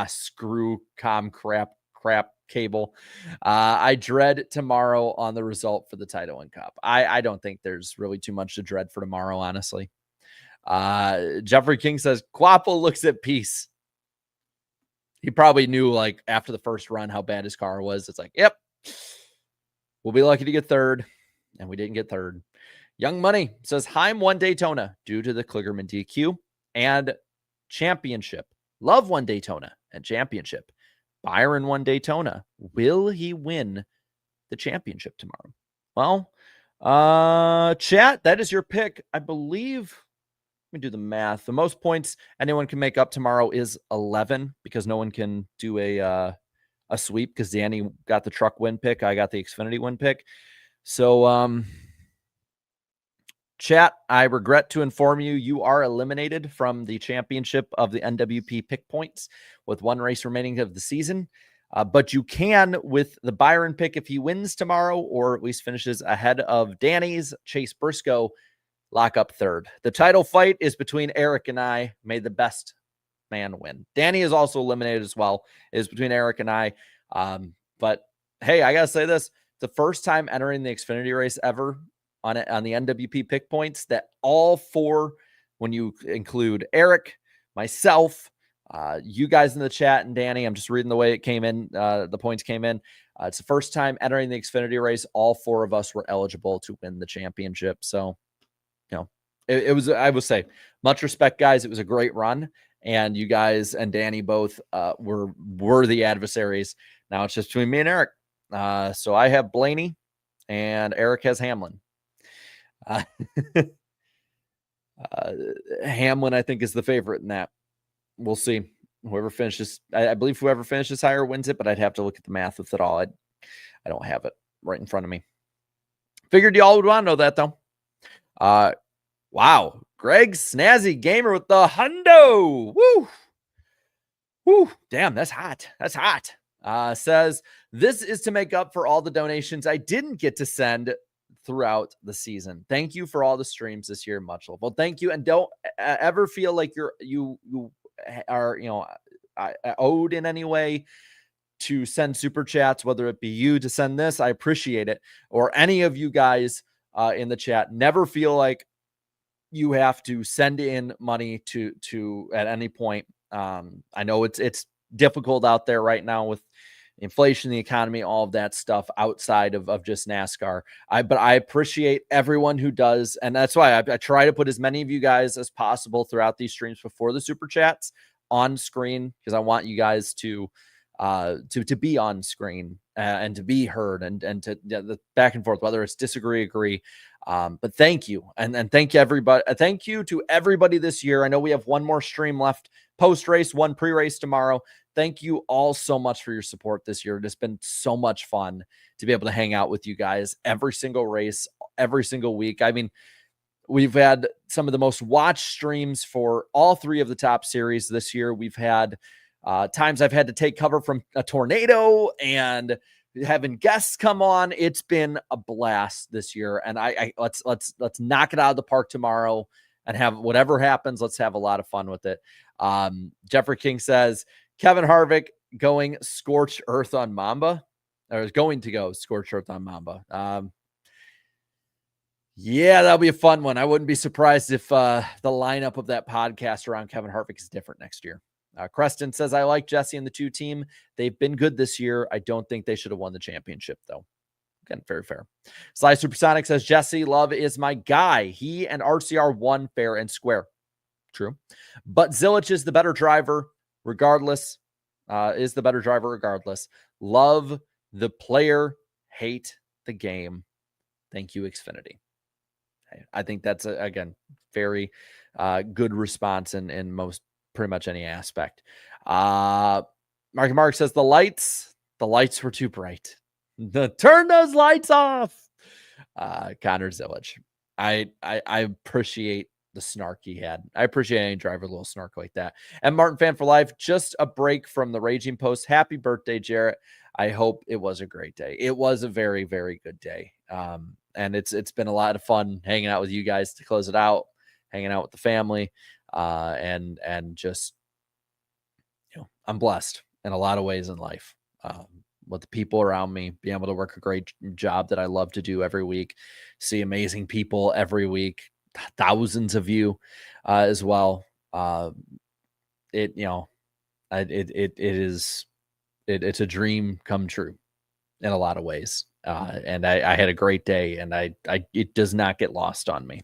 screw crap crap cable. I dread tomorrow on the result for the title and cup. I don't think there's really too much to dread for tomorrow, honestly. Jeffrey King says, Quapple looks at peace. He probably knew, like, after the first run how bad his car was. It's like, yep, we'll be lucky to get third, and we didn't get third. Young Money says, Heim won Daytona due to the Kligerman DQ and championship. Love won Daytona and championship. Byron won Daytona. Will he win the championship tomorrow? Well, chat, that is your pick. I believe, let me do the math. The most points anyone can make up tomorrow is 11 because no one can do a sweep because Danny got the truck win pick. I got the Xfinity win pick. So, chat, I regret to inform you, you are eliminated from the championship of the NWP pick points with one race remaining of the season. But you can with the Byron pick if he wins tomorrow or at least finishes ahead of Danny's Chase Briscoe, lock up third. The title fight is between Eric and I. May the best man win. Danny is also eliminated as well. It is between Eric and I. But hey, I got to say this. The first time entering the Xfinity race ever on the NWP pick points that all four, when you include Eric, myself, you guys in the chat, and Danny, I'm just reading the way it came in. The points came in. It's the first time entering the Xfinity race. All four of us were eligible to win the championship. So, you know, it was, I would say, much respect, guys. It was a great run. And you guys and Danny both were worthy adversaries. Now it's just between me and Eric. So I have Blaney and Eric has Hamlin. Hamlin, I think, is the favorite in that. We'll see. Whoever finishes, I believe whoever finishes higher wins it, but I'd have to look at the math with it all. I don't have it right in front of me. Figured y'all would want to know that, though. Wow. Greg Snazzy Gamer with the hundo. Woo. Woo. Damn, that's hot. That's hot. Says, this is to make up for all the donations I didn't get to send throughout the season. Thank you for all the streams this year. Much love. Well, thank you. And don't ever feel like you are, owed in any way to send super chats, whether it be you to send this, I appreciate it, or any of you guys in the chat. Never feel like you have to send in money to at any point. I know it's difficult out there right now with inflation, the economy, all of that stuff outside of just NASCAR. But I appreciate everyone who does. And that's why I try to put as many of you guys as possible throughout these streams before the super chats on screen, because I want you guys to be on screen and to be heard and to the back and forth, whether it's disagree, agree. But thank you. And thank you, everybody. Thank you to everybody this year. I know we have one more stream left post-race, one pre-race tomorrow. Thank you all so much for your support this year. It's been so much fun to be able to hang out with you guys every single race, every single week. I mean, we've had some of the most watched streams for all three of the top series this year. We've had times I've had to take cover from a tornado and having guests come on. It's been a blast this year. And let's knock it out of the park tomorrow and have whatever happens. Let's have a lot of fun with it. Jeffrey King says, Kevin Harvick going scorched earth on Mamba, or is going to go scorched earth on Mamba. Yeah, that'll be a fun one. I wouldn't be surprised if the lineup of that podcast around Kevin Harvick is different next year. Creston says, I like Jesse and the two team. They've been good this year. I don't think they should have won the championship, though. Again, very fair. Sly Supersonic says, Jesse Love is my guy. He and RCR won fair and square. True. But Zilisch is the better driver regardless. Love the player, hate the game. Thank you, Xfinity. I think that's, again, very good response in most pretty much any aspect. Mark says the lights were too bright. Turn those lights off. Connor Zilisch. I appreciate the snark he had. I appreciate any driver, a little snark like that. And Martin Fan for Life, just a break from the raging post. Happy birthday, Jarrett. I hope it was a great day. It was a very, very good day. And it's been a lot of fun hanging out with you guys to close it out, hanging out with the family. And just, I'm blessed in a lot of ways in life. with the people around me, being able to work a great job that I love to do every week, see amazing people every week, thousands of you as well. It, you know, it's a dream come true in a lot of ways. And I had a great day, and it does not get lost on me.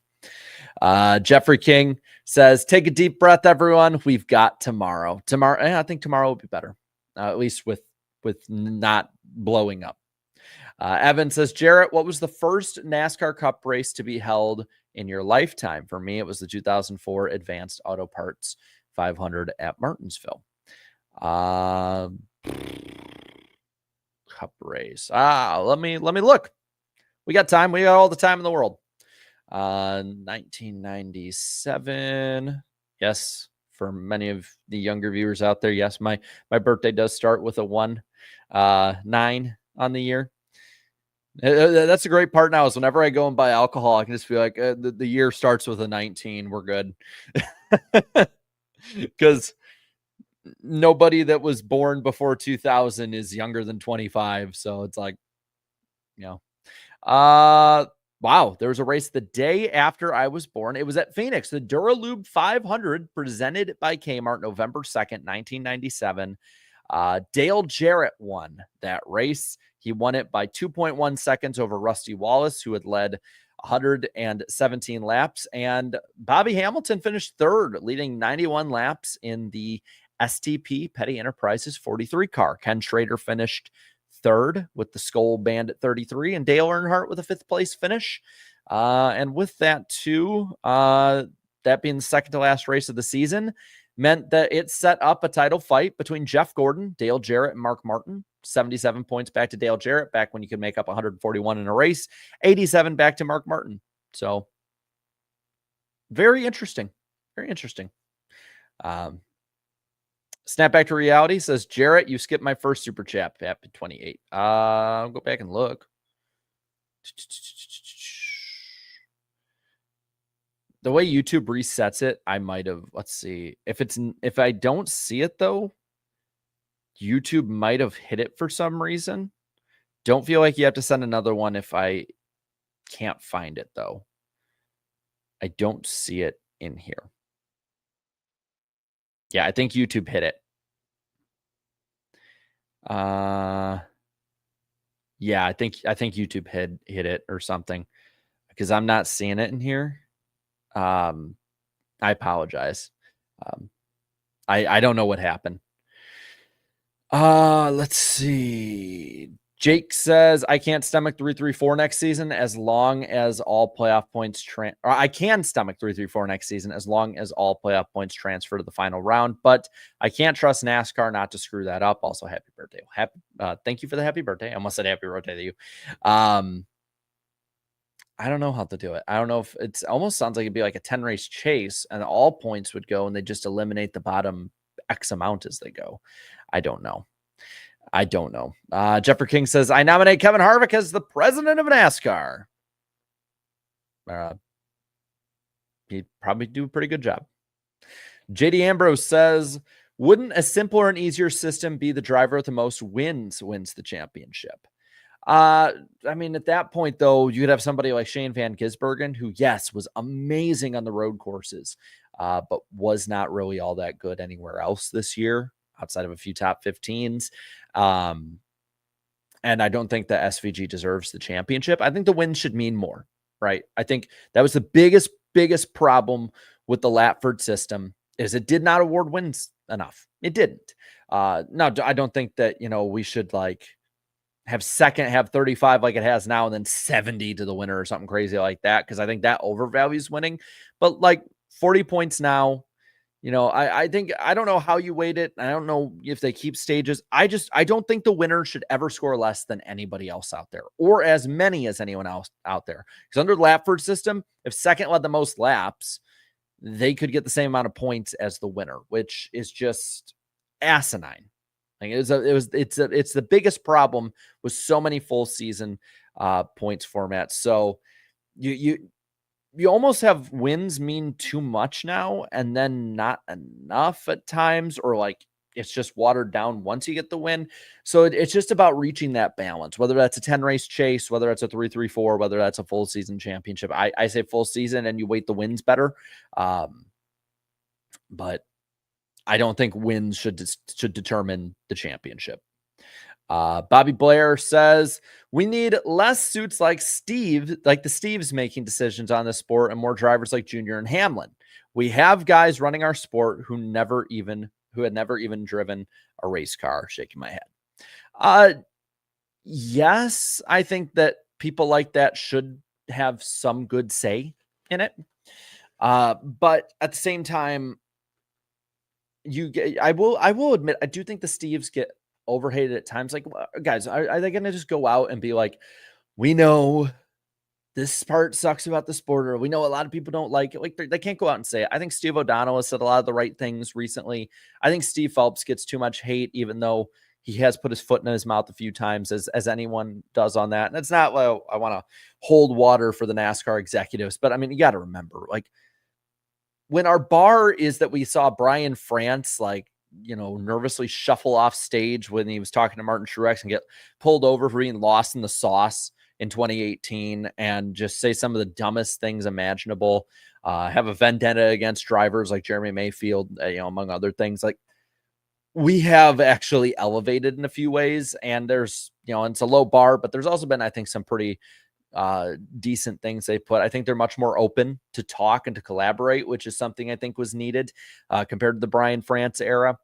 Jeffrey King says, take a deep breath, everyone. We've got tomorrow. I think tomorrow will be better, at least with not blowing up. Evan says, Jarrett, what was the first NASCAR Cup race to be held in your lifetime? For me, it was the 2004 Advanced Auto Parts 500 at Martinsville. Cup race. Let me look. We got time. We got all the time in the world. 1997. Yes, for many of the younger viewers out there, yes, my birthday does start with a 9 on the year. That's a great part now, is whenever I go and buy alcohol, I can just be like, the year starts with a 19. We're good. Because nobody that was born before 2000 is younger than 25. So it's like, wow, there was a race the day after I was born. It was at Phoenix, the Duralube 500 presented by Kmart, November 2nd, 1997. Dale Jarrett won that race. He won it by 2.1 seconds over Rusty Wallace, who had led 117 laps. And Bobby Hamilton finished third, leading 91 laps in the STP Petty Enterprises 43 car. Ken Schrader finished third with the Skull Band at 33, and Dale Earnhardt with a fifth place finish. And with that too, that being the second to last race of the season, meant that it set up a title fight between Jeff Gordon, Dale Jarrett, and Mark Martin. 77 points back to Dale Jarrett, back when you could make up 141 in a race. 87 back to Mark Martin. So very interesting. Very interesting. Snap back to reality says, Jarrett, you skipped my first super chat at 28. I'll go back and look. The way YouTube resets it, I might have, let's see. If I don't see it though, YouTube might have hit it for some reason. Don't feel like you have to send another one if I can't find it though. I don't see it in here. Yeah, I think YouTube hit it. Yeah, I think YouTube hit it or something, because I'm not seeing it in here. I apologize. I don't know what happened. Let's see. Jake says, I can't stomach 3-3-4 next season as long as all playoff points I can stomach 3-3-4 next season as long as all playoff points transfer to the final round, but I can't trust NASCAR not to screw that up. Also, happy birthday. Thank you for the happy birthday. I almost said happy birthday to you. I don't know how to do it. I don't know if it's almost sounds like it'd be like a 10 race chase and all points would go and they just eliminate the bottom X amount as they go. I don't know. Jeffrey King says, I nominate Kevin Harvick as the president of NASCAR. He'd probably do a pretty good job. JD Ambrose says, wouldn't a simpler and easier system be the driver with the most wins the championship? I mean, at that point, though, you could have somebody like Shane Van Gisbergen, who, yes, was amazing on the road courses, but was not really all that good anywhere else this year, outside of a few top 15s. And I don't think that SVG deserves the championship. I think the win should mean more, right? I think that was the biggest problem with the Latford system, is it did not award wins enough. It didn't. No, I don't think that, we should have 35 like it has now and then 70 to the winner or something crazy like that, because I think that overvalues winning. But 40 points now, I think, I don't know how you weight it. I don't know if they keep stages. I don't think the winner should ever score less than anybody else out there, or as many as anyone else out there. Because under the Latford system, if second led the most laps, they could get the same amount of points as the winner, which is just asinine. It's the biggest problem with so many full season points formats. So you almost have wins mean too much now, and then not enough at times, or it's just watered down once you get the win. So it's just about reaching that balance, whether that's a 10 race chase, whether that's a 3-3-4, whether that's a full season championship. I say full season and you weight the wins better. But I don't think wins should determine the championship. Bobby Blair says, we need less suits like Steve, like the Steves making decisions on the sport, and more drivers like Junior and Hamlin. We have guys running our sport who had never even driven a race car. Shaking my head. Yes, I think that people like that should have some good say in it. But at the same time, I will admit, I do think the Steves get overhated at times. Like, guys, are they going to just go out and be like, we know this part sucks about the sport, or we know a lot of people don't like it. Like, they can't go out and say it. I think Steve O'Donnell has said a lot of the right things recently. I think Steve Phelps gets too much hate, even though he has put his foot in his mouth a few times, as anyone does on that. And it's not, well, I want to hold water for the NASCAR executives, but I mean, you got to remember, like, when our bar is that we saw Brian France, like, nervously shuffle off stage when he was talking to Martin Truex and get pulled over for being lost in the sauce in 2018 and just say some of the dumbest things imaginable, have a vendetta against drivers like Jeremy Mayfield, among other things. Like, we have actually elevated in a few ways, and there's, it's a low bar, but there's also been, I think, some pretty decent things they put. I think they're much more open to talk and to collaborate, which is something I think was needed compared to the Brian France era.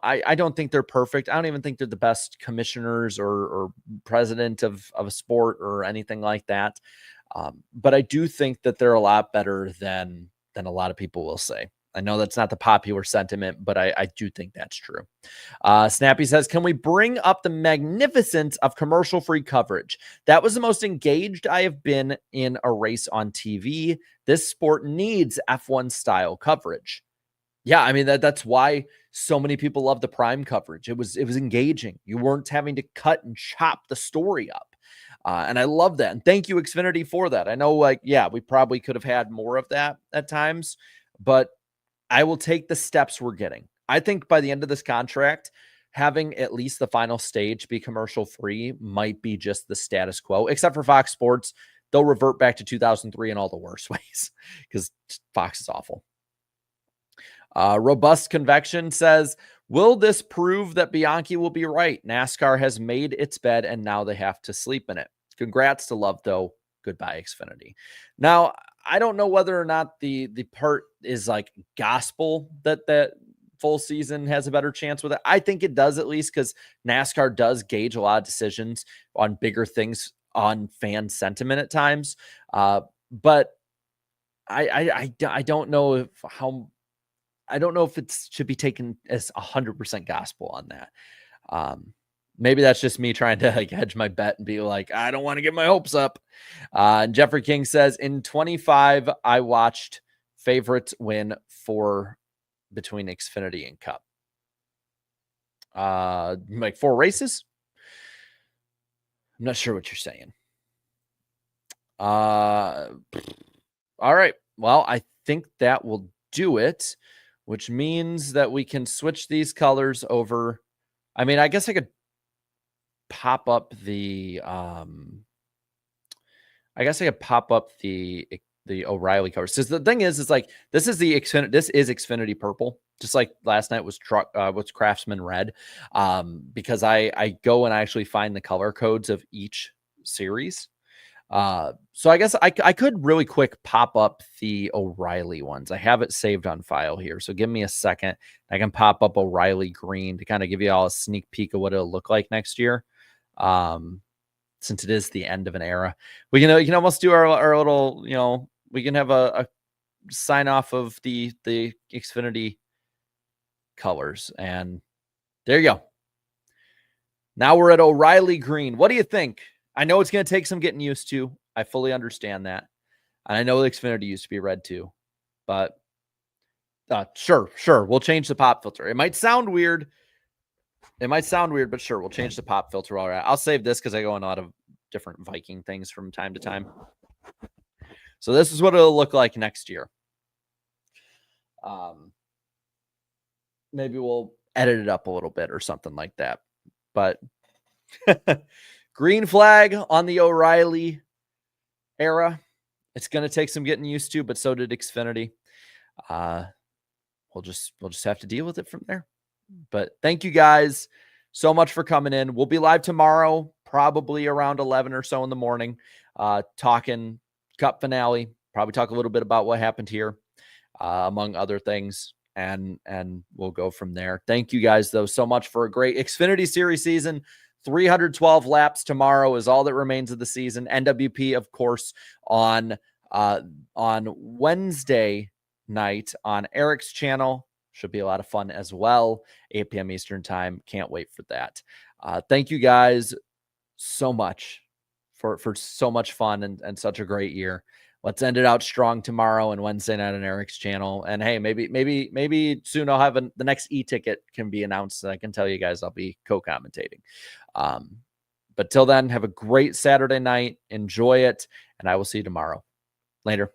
I don't think they're perfect. I don't even think they're the best commissioners or president of a sport or anything like that. But I do think that they're a lot better than a lot of people will say. I know that's not the popular sentiment, but I do think that's true. Snappy says, can we bring up the magnificence of commercial-free coverage? That was the most engaged I have been in a race on TV. This sport needs F1 style coverage. Yeah, I mean, that's why so many people love the prime coverage. It was engaging. You weren't having to cut and chop the story up. And I love that. And thank you, Xfinity, for that. I know, we probably could have had more of that at times, but I will take the steps we're getting. I think by the end of this contract, having at least the final stage be commercial free might be just the status quo, except for Fox Sports. They'll revert back to 2003 in all the worst ways because Fox is awful. Robust Convection says, will this prove that Bianchi will be right? NASCAR has made its bed and now they have to sleep in it. Congrats to Love, though. Goodbye, Xfinity. Now, I don't know whether or not the part is like gospel that full season has a better chance with it. I think it does, at least because NASCAR does gauge a lot of decisions on bigger things on fan sentiment at times. But I don't know if it should be taken as 100% gospel on that. Maybe that's just me trying to hedge my bet and be like, I don't want to get my hopes up. And Jeffrey King says, in 25, I watched favorites win between Xfinity and Cup. Like 4 races? I'm not sure what you're saying. All right. Well, I think that will do it, which means that we can switch these colors over. I mean, I guess I could pop up the O'Reilly covers. So the thing is like, this is Xfinity purple, just like last night was Craftsman red, because I go and I actually find the color codes of each series. So I guess I could really quick pop up the O'Reilly ones. I have it saved on file here, so give me a second. I can pop up O'Reilly green to kind of give you all a sneak peek of what it'll look like next year. Since it is the end of an era, we can almost do our little, we can have a sign off of the Xfinity colors, and there you go. Now we're at O'Reilly green. What do you think? I know it's going to take some getting used to. I fully understand that. And I know the Xfinity used to be red too, but sure. We'll change the pop filter. It might sound weird. But sure, we'll change the pop filter. All right. I'll save this because I go on a lot of different Viking things from time to time. So this is what it'll look like next year. Maybe we'll edit it up a little bit or something like that. But green flag on the O'Reilly era. It's going to take some getting used to, but so did Xfinity. We'll just have to deal with it from there. But thank you guys so much for coming in. We'll be live tomorrow, probably around 11 or so in the morning, talking Cup finale. Probably talk a little bit about what happened here, among other things, and we'll go from there. Thank you guys, though, so much for a great Xfinity Series season. 312 laps tomorrow is all that remains of the season. NWP, of course, on Wednesday night on Eric's channel. Should be a lot of fun as well. 8 p.m. Eastern time. Can't wait for that. Thank you guys so much for so much fun and such a great year. Let's end it out strong tomorrow and Wednesday night on Eric's channel. And hey, maybe soon I'll have the next e-ticket can be announced. I can tell you guys I'll be co-commentating. But till then, have a great Saturday night. Enjoy it. And I will see you tomorrow. Later.